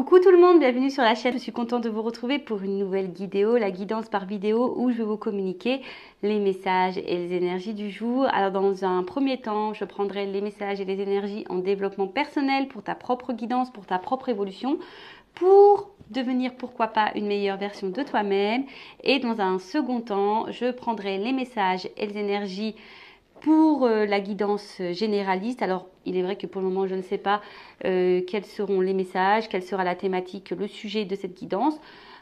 Coucou tout le monde, bienvenue sur la chaîne. Je suis contente de vous retrouver pour une nouvelle vidéo, la guidance par vidéo où je vais vous communiquer les messages et les énergies du jour. Alors dans un premier temps, je prendrai les messages et les énergies en développement personnel pour ta propre guidance, pour ta propre évolution, pour devenir pourquoi pas une meilleure version de toi-même. Et dans un second temps, je prendrai les messages et les énergies pour la guidance généraliste. Alors, il est vrai que pour le moment, je ne sais pas quels seront les messages, quelle sera la thématique, le sujet de cette guidance,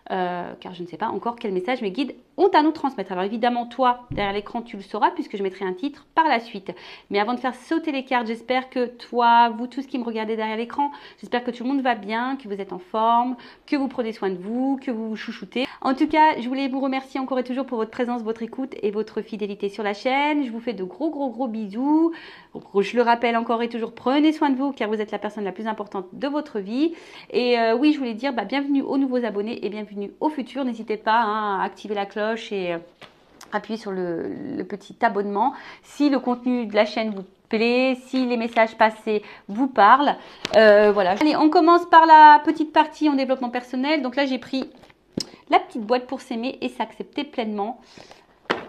car je ne sais pas encore quel message mes guides ont à nous transmettre. Alors évidemment, toi, derrière l'écran, tu le sauras puisque je mettrai un titre par la suite. Mais avant de faire sauter les cartes, j'espère que toi, vous tous qui me regardez derrière l'écran, j'espère que tout le monde va bien, que vous êtes en forme, que vous prenez soin de vous, que vous vous chouchoutez. En tout cas, je voulais vous remercier encore et toujours pour votre présence, votre écoute et votre fidélité sur la chaîne. Je vous fais de gros bisous. Je le rappelle encore et toujours, prenez soin de vous car vous êtes la personne la plus importante de votre vie. Et oui, je voulais dire bienvenue aux nouveaux abonnés et bienvenue aux futurs. N'hésitez pas à activer la cloche et appuyer sur le petit abonnement si le contenu de la chaîne vous plaît, si les messages passés vous parlent. Voilà. Allez, on commence par la petite partie en développement personnel. Donc là, j'ai pris la petite boîte pour s'aimer et s'accepter pleinement.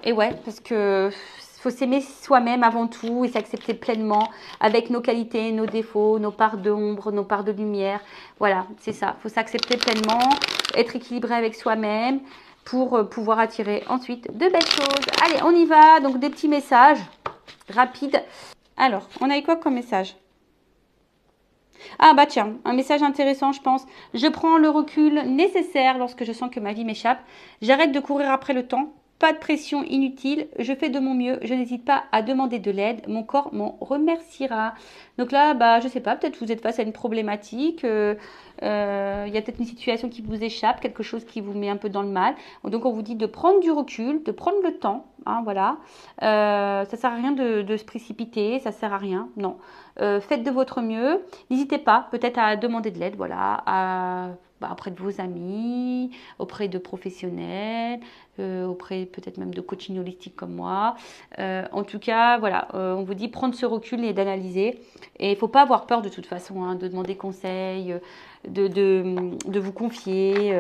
Et ouais, parce que faut s'aimer soi-même avant tout et s'accepter pleinement avec nos qualités, nos défauts, nos parts d'ombre, nos parts de lumière. Voilà, c'est ça. Il faut s'accepter pleinement, être équilibré avec soi-même pour pouvoir attirer ensuite de belles choses. Allez, on y va. Donc, des petits messages rapides. Alors, on a quoi comme message? Ah bah tiens, un message intéressant je pense. Je prends le recul nécessaire lorsque je sens que ma vie m'échappe. J'arrête de courir après le temps. Pas de pression inutile, je fais de mon mieux, je n'hésite pas à demander de l'aide, mon corps m'en remerciera. Donc là, je sais pas, peut-être vous êtes face à une problématique, il y a peut-être une situation qui vous échappe, quelque chose qui vous met un peu dans le mal. Donc on vous dit de prendre du recul, de prendre le temps, hein, voilà. Ça sert à rien de se précipiter, ça sert à rien, non. Faites de votre mieux, n'hésitez pas peut-être à demander de l'aide, voilà, auprès de vos amis, auprès de professionnels, auprès peut-être même de coaching holistique comme moi. En tout cas, voilà, on vous dit prendre ce recul et d'analyser. Et il ne faut pas avoir peur de toute façon, hein, de demander conseil, de vous confier.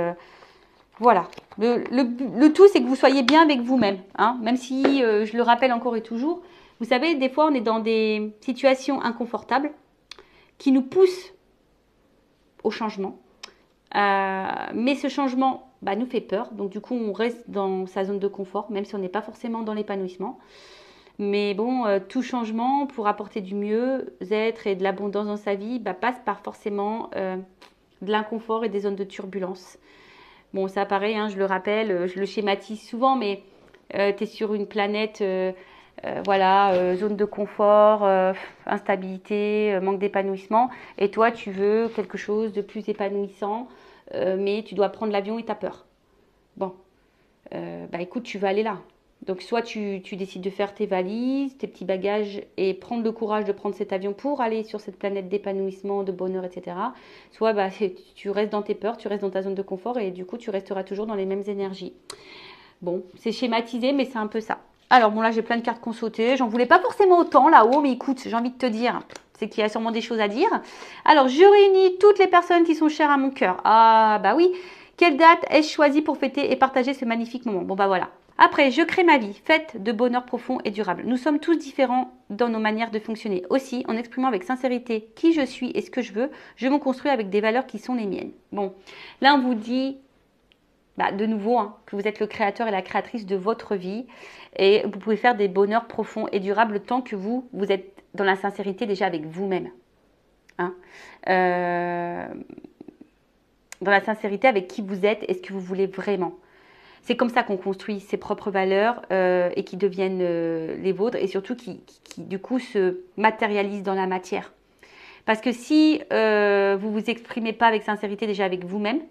Voilà. Le tout, c'est que vous soyez bien avec vous-même. Hein, même si, je le rappelle encore et toujours, vous savez, des fois, on est dans des situations inconfortables qui nous poussent au changement. Mais ce changement nous fait peur. Donc du coup, on reste dans sa zone de confort, même si on n'est pas forcément dans l'épanouissement. Mais bon, tout changement pour apporter du mieux-être et de l'abondance dans sa vie passe par forcément de l'inconfort et des zones de turbulence. Bon, ça pareil, hein, je le rappelle, je le schématise souvent, mais tu es sur une planète... zone de confort, instabilité, manque d'épanouissement. Et toi, tu veux quelque chose de plus épanouissant, mais tu dois prendre l'avion et tu as peur. Bon, écoute, tu vas aller là. Donc, soit tu décides de faire tes valises, tes petits bagages et prendre le courage de prendre cet avion pour aller sur cette planète d'épanouissement, de bonheur, etc. Soit tu restes dans tes peurs, tu restes dans ta zone de confort et du coup, tu resteras toujours dans les mêmes énergies. Bon, c'est schématisé, mais c'est un peu ça. Alors bon, là, j'ai plein de cartes qu'on sautait. J'en voulais pas forcément autant là-haut, mais écoute, j'ai envie de te dire, c'est qu'il y a sûrement des choses à dire. Alors, je réunis toutes les personnes qui sont chères à mon cœur. Ah, bah oui. Quelle date ai-je choisi pour fêter et partager ce magnifique moment? Bon, voilà. Après, je crée ma vie, faite de bonheur profond et durable. Nous sommes tous différents dans nos manières de fonctionner. Aussi, en exprimant avec sincérité qui je suis et ce que je veux, je me construis avec des valeurs qui sont les miennes. Bon, là, on vous dit... de nouveau, hein, que vous êtes le créateur et la créatrice de votre vie et vous pouvez faire des bonheurs profonds et durables tant que vous êtes dans la sincérité déjà avec vous-même. Hein, dans la sincérité avec qui vous êtes et ce que vous voulez vraiment. C'est comme ça qu'on construit ses propres valeurs et qui deviennent les vôtres et surtout qui du coup se matérialisent dans la matière. Parce que si vous vous exprimez pas avec sincérité déjà avec vous-même,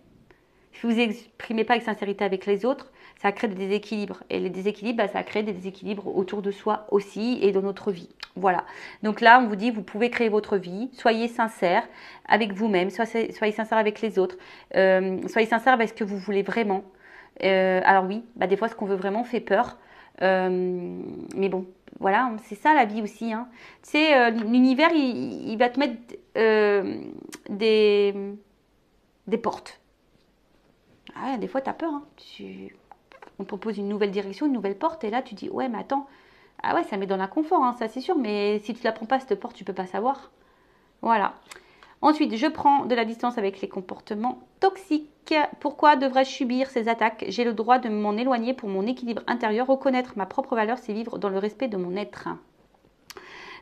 si vous ne vous exprimez pas avec sincérité avec les autres, ça crée des déséquilibres. Et les déséquilibres, ça crée des déséquilibres autour de soi aussi et dans notre vie. Voilà. Donc là, on vous dit, vous pouvez créer votre vie. Soyez sincère avec vous-même. Soyez sincère avec les autres. Soyez sincère avec ce que vous voulez vraiment. Alors oui, des fois, ce qu'on veut vraiment fait peur. Mais bon, voilà, c'est ça la vie aussi. Hein. Tu sais, l'univers, il va te mettre des des portes. Ah, des fois, tu as peur. Hein. On propose une nouvelle direction, une nouvelle porte, et là, tu dis, ouais, mais attends. Ah ouais, ça met dans l'inconfort, hein, ça c'est sûr, mais si tu ne la prends pas, cette porte, tu ne peux pas savoir. Voilà. Ensuite, je prends de la distance avec les comportements toxiques. Pourquoi devrais-je subir ces attaques? J'ai le droit de m'en éloigner pour mon équilibre intérieur. Reconnaître ma propre valeur, c'est vivre dans le respect de mon être.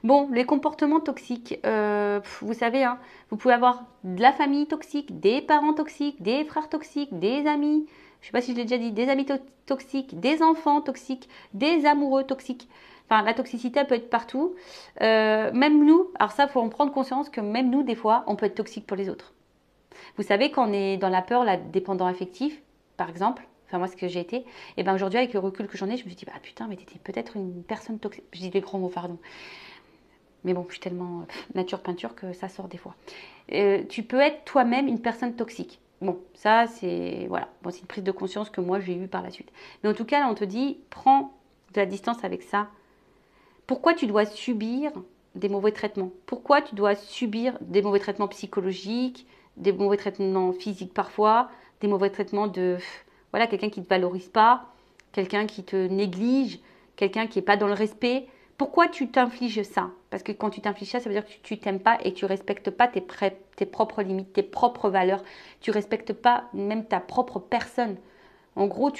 Bon, les comportements toxiques, vous savez, hein, vous pouvez avoir de la famille toxique, des parents toxiques, des frères toxiques, des amis, je ne sais pas si je l'ai déjà dit, des amis toxiques, des enfants toxiques, des amoureux toxiques. Enfin, la toxicité, elle peut être partout. Même nous, alors ça, il faut en prendre conscience que même nous, des fois, on peut être toxique pour les autres. Vous savez, quand on est dans la peur, la dépendant affectif, par exemple, enfin moi, ce que j'ai été, et bien aujourd'hui, avec le recul que j'en ai, je me suis dit, bah putain, mais t'étais peut-être une personne toxique. Je dis des grands mots, pardon. Mais bon, je suis tellement nature peinture que ça sort des fois. Tu peux être toi-même une personne toxique. Bon, ça, c'est voilà. Bon, c'est une prise de conscience que moi, j'ai eue par la suite. Mais en tout cas, là, on te dit, prends de la distance avec ça. Pourquoi tu dois subir des mauvais traitements? Pourquoi tu dois subir des mauvais traitements psychologiques, des mauvais traitements physiques parfois, des mauvais traitements de voilà, quelqu'un qui ne te valorise pas, quelqu'un qui te néglige, quelqu'un qui n'est pas dans le respect? Pourquoi tu t'infliges ça? Parce que quand tu t'infliges ça, ça veut dire que tu t'aimes pas et tu respectes pas tes propres limites, tes propres valeurs. Tu respectes pas même ta propre personne. En gros,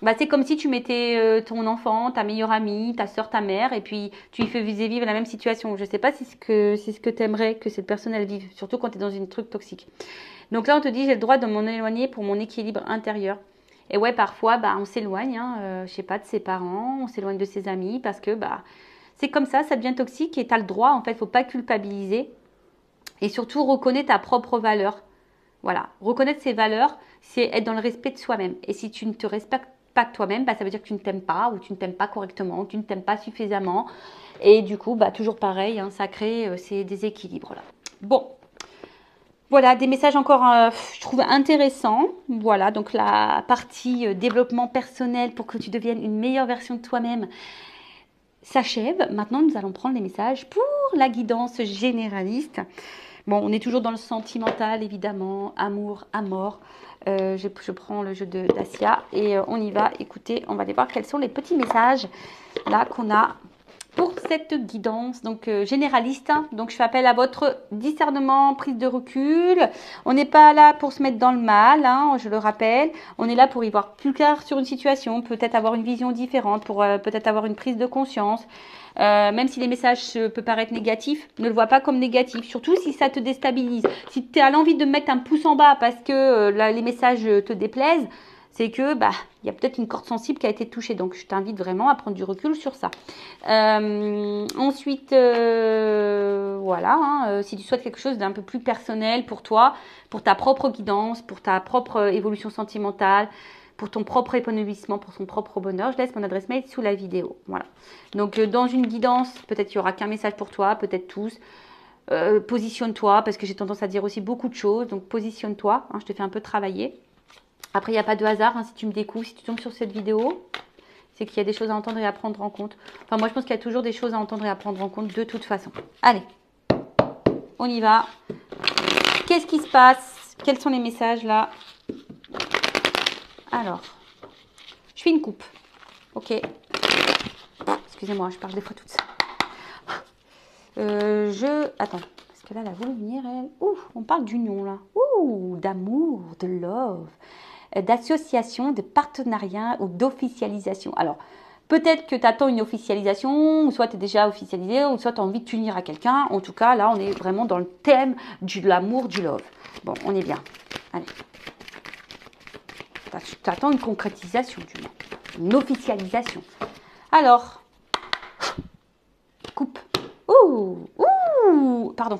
bah, c'est comme si tu mettais ton enfant, ta meilleure amie, ta soeur, ta mère, et puis tu lui faisais vivre la même situation. Je ne sais pas si c'est ce que tu aimerais que cette personne elle vive, surtout quand tu es dans une truc toxique. Donc là, on te dit, j'ai le droit de m'en éloigner pour mon équilibre intérieur. Et ouais, parfois, bah, on s'éloigne, hein, je sais pas, de ses parents, on s'éloigne de ses amis, parce que bah, c'est comme ça devient toxique et tu as le droit, en fait, il ne faut pas culpabiliser. Et surtout, reconnais ta propre valeur. Voilà, reconnaître ses valeurs, c'est être dans le respect de soi-même. Et si tu ne te respectes pas toi-même, bah, ça veut dire que tu ne t'aimes pas, ou tu ne t'aimes pas correctement, ou tu ne t'aimes pas suffisamment. Et du coup, bah, toujours pareil, hein, ça crée ces déséquilibres-là. Bon. Voilà, des messages encore, je trouve intéressants. Voilà, donc la partie développement personnel pour que tu deviennes une meilleure version de toi-même s'achève. Maintenant, nous allons prendre les messages pour la guidance généraliste. Bon, on est toujours dans le sentimental, évidemment, amour, à mort. Je prends le jeu d'Asia et on y va. Écoutez, on va aller voir quels sont les petits messages là qu'on a pour cette guidance donc généraliste. Donc je fais appel à votre discernement, prise de recul. On n'est pas là pour se mettre dans le mal, hein, je le rappelle. On est là pour y voir plus clair sur une situation, peut-être avoir une vision différente, pour peut-être avoir une prise de conscience. Même si les messages peuvent paraître négatifs, ne le vois pas comme négatif, surtout si ça te déstabilise. Si tu as l'envie de mettre un pouce en bas parce que les messages te déplaisent, c'est que bah il y a peut-être une corde sensible qui a été touchée. Donc je t'invite vraiment à prendre du recul sur ça. Ensuite, voilà, hein, si tu souhaites quelque chose d'un peu plus personnel pour toi, pour ta propre guidance, pour ta propre évolution sentimentale, pour ton propre épanouissement, pour son propre bonheur, je laisse mon adresse mail sous la vidéo. Voilà. Donc dans une guidance, peut-être qu'il n'y aura qu'un message pour toi, peut-être tous. Positionne-toi, parce que j'ai tendance à dire aussi beaucoup de choses. Donc positionne-toi, hein, je te fais un peu travailler. Après, il n'y a pas de hasard, hein, si tu me découvres, si tu tombes sur cette vidéo, c'est qu'il y a des choses à entendre et à prendre en compte. Enfin, moi, je pense qu'il y a toujours des choses à entendre et à prendre en compte de toute façon. Allez, on y va. Qu'est-ce qui se passe? Quels sont les messages là? Alors, je fais une coupe. Ok. Excusez-moi, je parle des fois toute seule. Attends, parce que là, elle a voulu venir, elle. Ouh, on parle d'union là. Ouh, d'amour, de love, d'association, de partenariat ou d'officialisation. Alors, peut-être que tu attends une officialisation, ou soit tu es déjà officialisé, ou soit tu as envie de t'unir à quelqu'un. En tout cas, là, on est vraiment dans le thème de l'amour, du love. Bon, on est bien. Allez. Tu attends une concrétisation, du moins. Une officialisation. Alors, coupe. Ouh, ouh, pardon.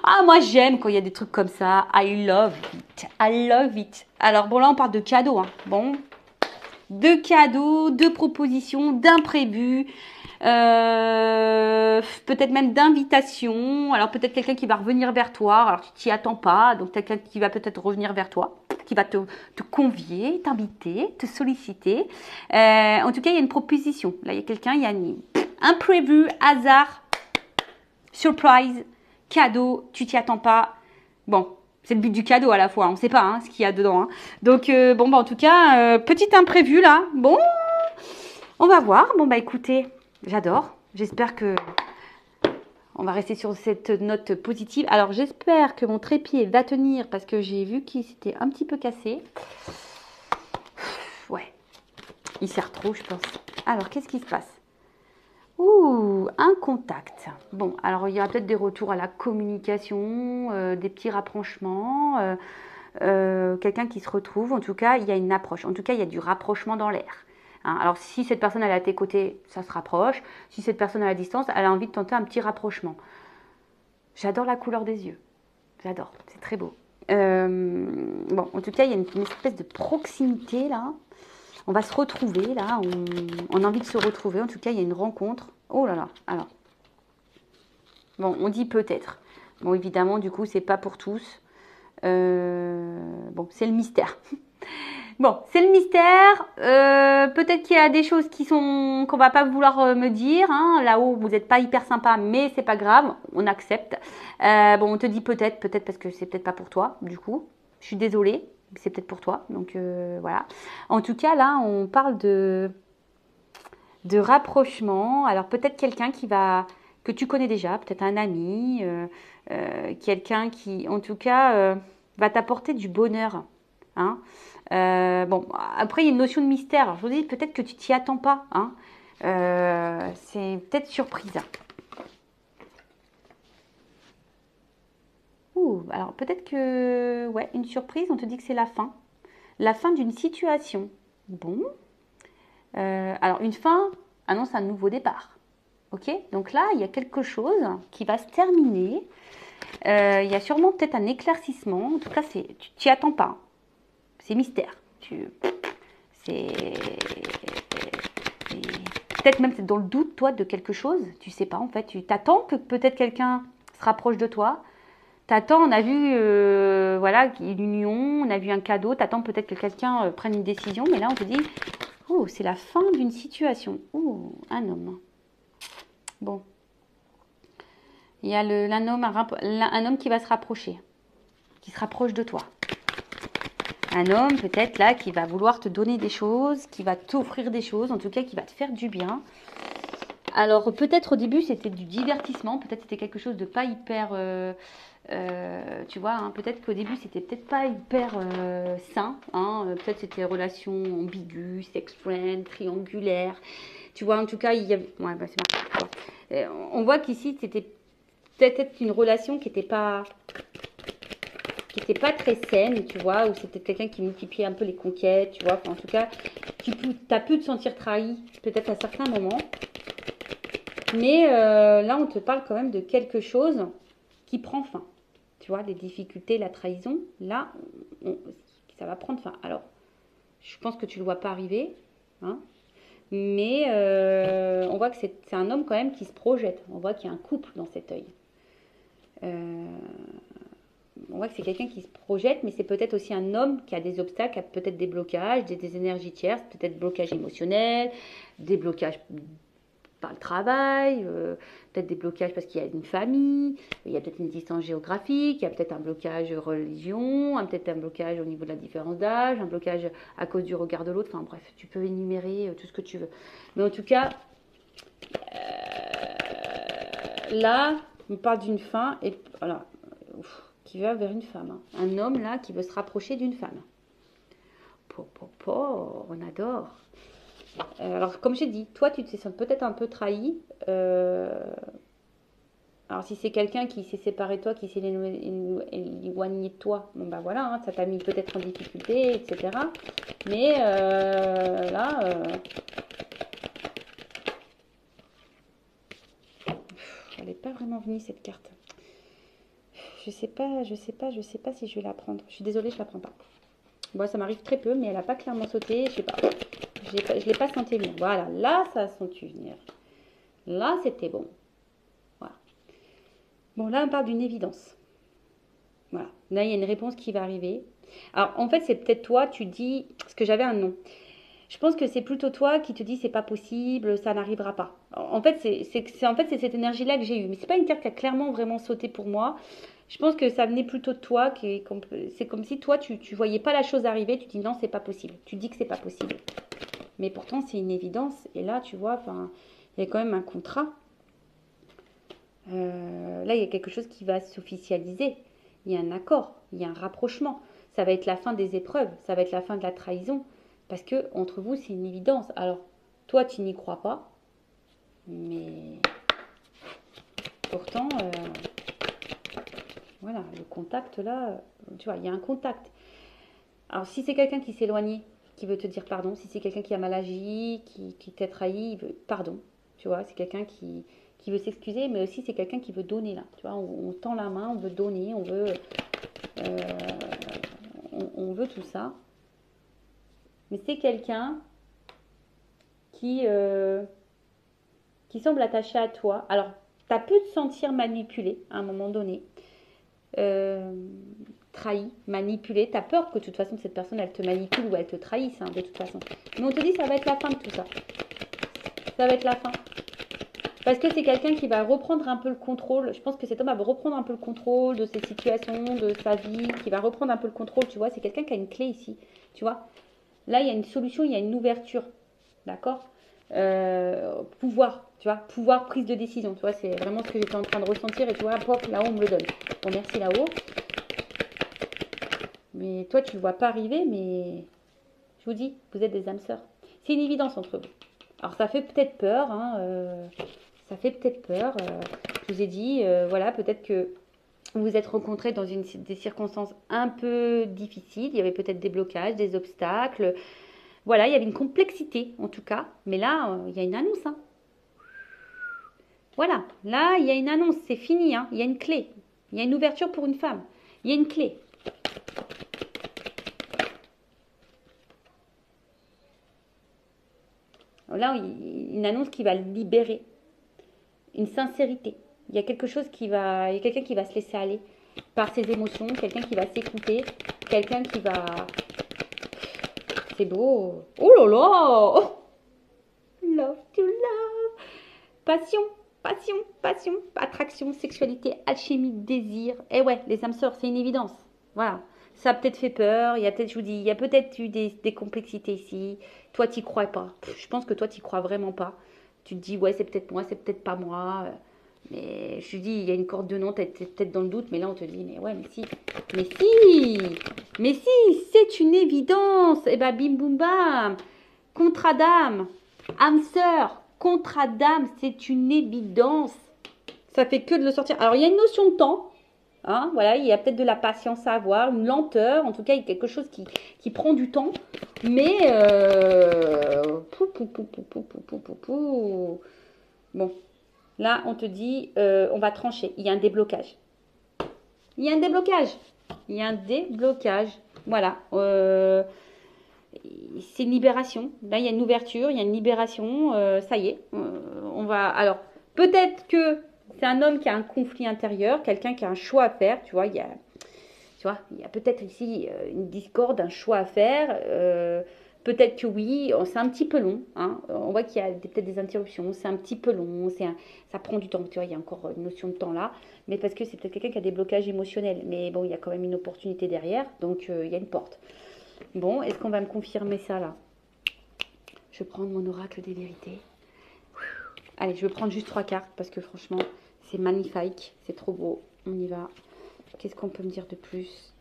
Ah, moi j'aime quand il y a des trucs comme ça. I love it. I love it. Alors bon, là on parle de cadeaux. Hein. Bon, de cadeaux, de propositions, d'imprévus. Peut-être même d'invitations. Alors peut-être quelqu'un qui va revenir vers toi. Alors tu t'y attends pas. Donc quelqu'un qui va peut-être revenir vers toi, qui va te convier, t'inviter, te solliciter. En tout cas, il y a une proposition. Là, il y a quelqu'un, il y a une imprévu, hasard, surprise, cadeau, tu t'y attends pas. Bon, c'est le but du cadeau à la fois. On ne sait pas hein, ce qu'il y a dedans. Hein. Donc, bon, bah, en tout cas, petit imprévu là. Bon, on va voir. Bon, bah écoutez, j'adore. J'espère que on va rester sur cette note positive. Alors, j'espère que mon trépied va tenir parce que j'ai vu qu'il s'était un petit peu cassé. Ouais, il sert trop, je pense. Alors, qu'est-ce qui se passe? Ouh, un contact. Bon, alors il y aura peut-être des retours à la communication, des petits rapprochements, quelqu'un qui se retrouve. En tout cas, il y a une approche. En tout cas, il y a du rapprochement dans l'air. Hein, alors, si cette personne elle est à tes côtés, ça se rapproche. Si cette personne est à la distance, elle a envie de tenter un petit rapprochement. J'adore la couleur des yeux. J'adore, c'est très beau. Bon, en tout cas, il y a une espèce de proximité là. On va se retrouver là, on a envie de se retrouver. En tout cas, il y a une rencontre. Oh là là, alors. Bon, on dit peut-être. Bon, évidemment, du coup, c'est pas pour tous. Bon, c'est le mystère. Bon, c'est le mystère. Peut-être qu'il y a des choses qu'on va pas vouloir me dire. Hein. Là-haut, vous n'êtes pas hyper sympa, mais c'est pas grave, on accepte. Bon, on te dit peut-être parce que c'est peut-être pas pour toi, du coup. Je suis désolée. C'est peut-être pour toi, donc voilà. En tout cas, là, on parle de rapprochement. Alors, peut-être quelqu'un que tu connais déjà, peut-être un ami, quelqu'un qui, en tout cas, va t'apporter du bonheur. Hein. Bon, après, il y a une notion de mystère. Alors, je vous dis, peut-être que tu t'y attends pas. Hein. C'est peut-être surprise. Ouh, alors peut-être que, ouais, une surprise, on te dit que c'est la fin d'une situation. Bon, alors une fin annonce un nouveau départ. Ok, donc là, il y a quelque chose qui va se terminer. Il y a sûrement peut-être un éclaircissement. En tout cas, tu t'y attends pas. C'est mystère. C'est peut-être même dans le doute, toi, de quelque chose. Tu sais pas, en fait. Tu t'attends que peut-être quelqu'un se rapproche de toi. T'attends, on a vu voilà, une union, on a vu un cadeau, t'attends peut-être que quelqu'un prenne une décision, mais là on te dit, oh, c'est la fin d'une situation. Oh, un homme. Bon. Il y a un homme qui va se rapprocher, qui se rapproche de toi. Un homme peut-être là qui va vouloir te donner des choses, qui va t'offrir des choses, en tout cas qui va te faire du bien. Alors peut-être au début c'était du divertissement, peut-être c'était quelque chose de pas hyper... tu vois, hein, peut-être qu'au début c'était peut-être pas hyper sain, hein, peut-être c'était relation ambiguë, sex friend, triangulaire, tu vois, en tout cas il y avait, ouais, bah, c'est marrant. On voit qu'ici c'était peut-être une relation qui n'était pas très saine, tu vois, où c'était quelqu'un qui multipliait un peu les conquêtes, tu vois, enfin, en tout cas tu as pu te sentir trahi peut-être à certains moments, mais là on te parle quand même de quelque chose qui prend fin. Tu vois, les difficultés, la trahison, là, ça va prendre fin. Alors, je pense que tu ne le vois pas arriver, hein, mais on voit que c'est un homme quand même qui se projette. On voit qu'il y a un couple dans cet œil. On voit que c'est quelqu'un qui se projette, mais c'est peut-être aussi un homme qui a des obstacles, qui a peut-être des blocages, des énergies tierces, peut-être blocages émotionnels, des blocages par le travail, peut-être des blocages parce qu'il y a une famille, il y a peut-être une distance géographique, il y a peut-être un blocage religion, peut-être un blocage au niveau de la différence d'âge, un blocage à cause du regard de l'autre, enfin bref, tu peux énumérer tout ce que tu veux. Mais en tout cas, là, on parle d'une fin, et voilà, qui va vers une femme. Hein. Un homme là qui veut se rapprocher d'une femme. On adore. Alors, comme j'ai dit, toi, tu te sens peut-être un peu trahi. Alors, si c'est quelqu'un qui s'est séparé de toi, qui s'est éloigné de toi, bon, ben voilà, hein, ça t'a mis peut-être en difficulté, etc. Mais là, elle n'est pas vraiment venue, cette carte. Je sais pas si je vais la prendre. Je suis désolée, je la prends pas. Bon, ça m'arrive très peu, mais elle n'a pas clairement sauté, je sais pas. Je ne l'ai pas senti venir. Voilà, là, ça a senti venir. Là, c'était bon. Voilà. Bon, là, on parle d'une évidence. Voilà. Là, il y a une réponse qui va arriver. Alors, en fait, c'est peut-être toi, tu dis, parce que j'avais un nom. Je pense que c'est plutôt toi qui te dis, c'est pas possible, ça n'arrivera pas. En fait, c'est cette énergie-là que j'ai eue. Mais c'est pas une carte qui a clairement vraiment sauté pour moi. Je pense que ça venait plutôt de toi. C'est comme si toi, tu voyais pas la chose arriver. Tu dis non, c'est pas possible. Tu dis que c'est pas possible. Mais pourtant, c'est une évidence. Et là, tu vois, enfin, il y a quand même un contrat. Là, il y a quelque chose qui va s'officialiser. Il y a un accord, il y a un rapprochement. Ça va être la fin des épreuves, ça va être la fin de la trahison. Parce que entre vous, c'est une évidence. Alors, toi, tu n'y crois pas. Mais pourtant, voilà, le contact là, tu vois, il y a un contact. Alors, si c'est quelqu'un qui s'est éloigné, qui veut te dire pardon, si c'est quelqu'un qui a mal agi, qui t'a trahi, il veut pardon. Tu vois, c'est quelqu'un qui veut s'excuser, mais aussi c'est quelqu'un qui veut donner là. Tu vois, on tend la main, on veut donner, euh, on veut tout ça. Mais c'est quelqu'un qui semble attaché à toi. Alors, tu as pu te sentir manipulé à un moment donné, trahi, manipulé. Tu as peur que de toute façon cette personne elle te manipule ou elle te trahisse hein, de toute façon. Mais on te dit ça va être la fin de tout ça. Ça va être la fin. Parce que c'est quelqu'un qui va reprendre un peu le contrôle. Je pense que cet homme va reprendre un peu le contrôle de ses situations, de sa vie, qui va reprendre un peu le contrôle, tu vois. C'est quelqu'un qui a une clé ici, tu vois. Là, il y a une solution, il y a une ouverture, d'accord. Pouvoir, tu vois, pouvoir, prise de décision, tu vois. C'est vraiment ce que j'étais en train de ressentir et tu vois, pop, là-haut, on me le donne. Bon, merci là-haut. Mais toi, tu ne le vois pas arriver, mais je vous dis, vous êtes des âmes sœurs. C'est une évidence entre vous. Alors, ça fait peut-être peur, hein, ça fait peut-être peur. Je vous ai dit, voilà, peut-être que vous vous êtes rencontrés dans des circonstances un peu difficiles. Il y avait peut-être des blocages, des obstacles. Voilà, il y avait une complexité en tout cas. Mais là, il y a une annonce. Hein. Voilà, là, il y a une annonce. C'est fini. Hein. Il y a une clé. Il y a une ouverture pour une femme. Il y a une clé. Là, une annonce qui va libérer. Une sincérité. Il y a quelque chose il y a quelqu'un qui va se laisser aller par ses émotions, quelqu'un qui va s'écouter, quelqu'un qui va... C'est beau. Oh là là oh. Love to love. Passion, passion, passion, attraction, sexualité, alchimie, désir. Eh ouais, les âmes sœurs, c'est une évidence. Voilà. Ça a peut-être fait peur, il y a peut-être, je vous dis, il y a peut-être eu des complexités ici. Toi, t'y crois pas. Je pense que toi, t'y crois vraiment pas. Tu te dis, ouais, c'est peut-être moi, c'est peut-être pas moi. Mais je te dis, il y a une corde de non, t'es peut-être dans le doute, mais là, on te dit, mais ouais, mais si. Mais si Mais si C'est une évidence. Eh ben, bim, boum, bam. Contrat d'âme. Âme sœur. Contrat d'âme, c'est une évidence. Ça fait que de le sortir. Alors, il y a une notion de temps. Hein, voilà, il y a peut-être de la patience à avoir, une lenteur, en tout cas il y a quelque chose qui prend du temps, mais bon, là on te dit on va trancher, il y a un déblocage. Il y a un déblocage. Il y a un déblocage. Voilà. C'est une libération. Là, il y a une ouverture, il y a une libération. Ça y est. On va. Alors, peut-être que c'est un homme qui a un conflit intérieur, quelqu'un qui a un choix à faire. Tu vois, il y a peut-être ici une discorde, un choix à faire. Peut-être que oui, c'est un petit peu long. Hein. On voit qu'il y a peut-être des interruptions. C'est un petit peu long. Ça prend du temps. Tu vois, il y a encore une notion de temps là. Mais parce que c'est peut-être quelqu'un qui a des blocages émotionnels. Mais bon, il y a quand même une opportunité derrière. Donc, il y a une porte. Bon, est-ce qu'on va me confirmer ça là? Je vais prendre mon oracle des vérités. Allez, je vais prendre juste 3 cartes parce que franchement, c'est magnifique. C'est trop beau. On y va. Qu'est-ce qu'on peut me dire de plus?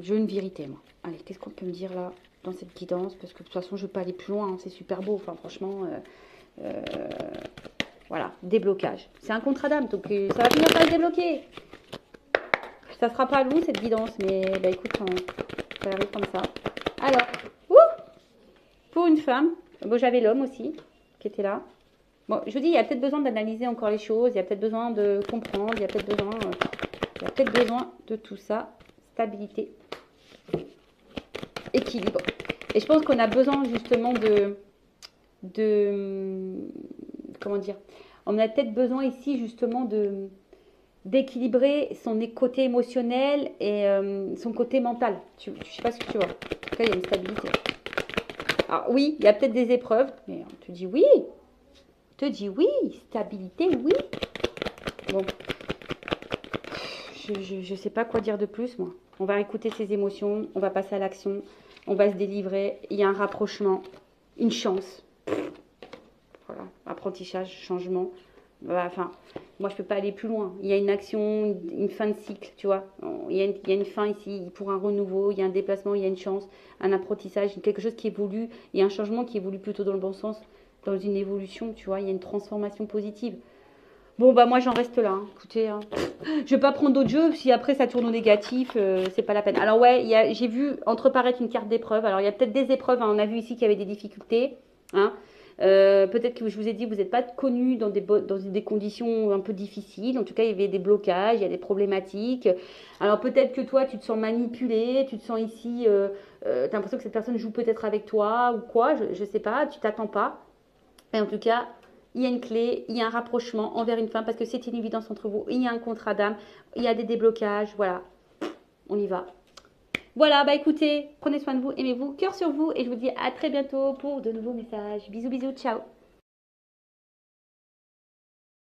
Je veux une vérité, moi. Allez, qu'est-ce qu'on peut me dire là dans cette guidance? Parce que de toute façon, je ne veux pas aller plus loin. Hein. C'est super beau. Enfin, franchement, voilà, déblocage. C'est un contrat d'âme, donc ça va finir par se débloquer. Ça sera pas long cette guidance, mais bah écoute, ça arrive comme ça. Alors, pour une femme, bon, j'avais l'homme aussi qui était là. Bon, je vous dis, il y a peut-être besoin d'analyser encore les choses, il y a peut-être besoin de comprendre, il y a peut-être besoin de tout ça. Stabilité, équilibre. Et je pense qu'on a besoin justement comment dire, on a peut-être besoin ici justement d'équilibrer son côté émotionnel et son côté mental. Je ne sais pas ce que tu vois. En tout cas, il y a une stabilité. Alors oui, il y a peut-être des épreuves, mais on te dit oui. On te dit oui, stabilité, oui. Bon. je sais pas quoi dire de plus, moi. On va écouter ses émotions, on va passer à l'action, on va se délivrer. Il y a un rapprochement, une chance. Voilà, apprentissage, changement. Enfin, moi, je peux pas aller plus loin. Il y a une action, une fin de cycle, tu vois. Il y a une fin ici pour un renouveau, il y a un déplacement, il y a une chance, un apprentissage, quelque chose qui évolue. Il y a un changement qui évolue plutôt dans le bon sens, dans une évolution, tu vois. Il y a une transformation positive. Bon, bah moi, j'en reste là. Hein. Écoutez, hein. Je vais pas prendre d'autres jeux. Si après, ça tourne au négatif, c'est pas la peine. Alors ouais, j'ai vu entreparaître une carte d'épreuve. Alors, il y a peut-être des épreuves. Hein. On a vu ici qu'il y avait des difficultés. Hein. Peut-être que je vous ai dit, vous n'êtes pas connu dans des conditions un peu difficiles. En tout cas, il y avait des blocages, il y a des problématiques. Alors peut-être que toi, tu te sens manipulé, tu te sens ici, tu as l'impression que cette personne joue peut-être avec toi ou quoi, je ne sais pas, tu t'attends pas. Et en tout cas, il y a une clé, il y a un rapprochement envers une femme parce que c'est une évidence entre vous. Il y a un contrat d'âme, il y a des déblocages, voilà. On y va. Voilà, bah écoutez, prenez soin de vous, aimez-vous, cœur sur vous et je vous dis à très bientôt pour de nouveaux messages. Bisous, bisous, ciao.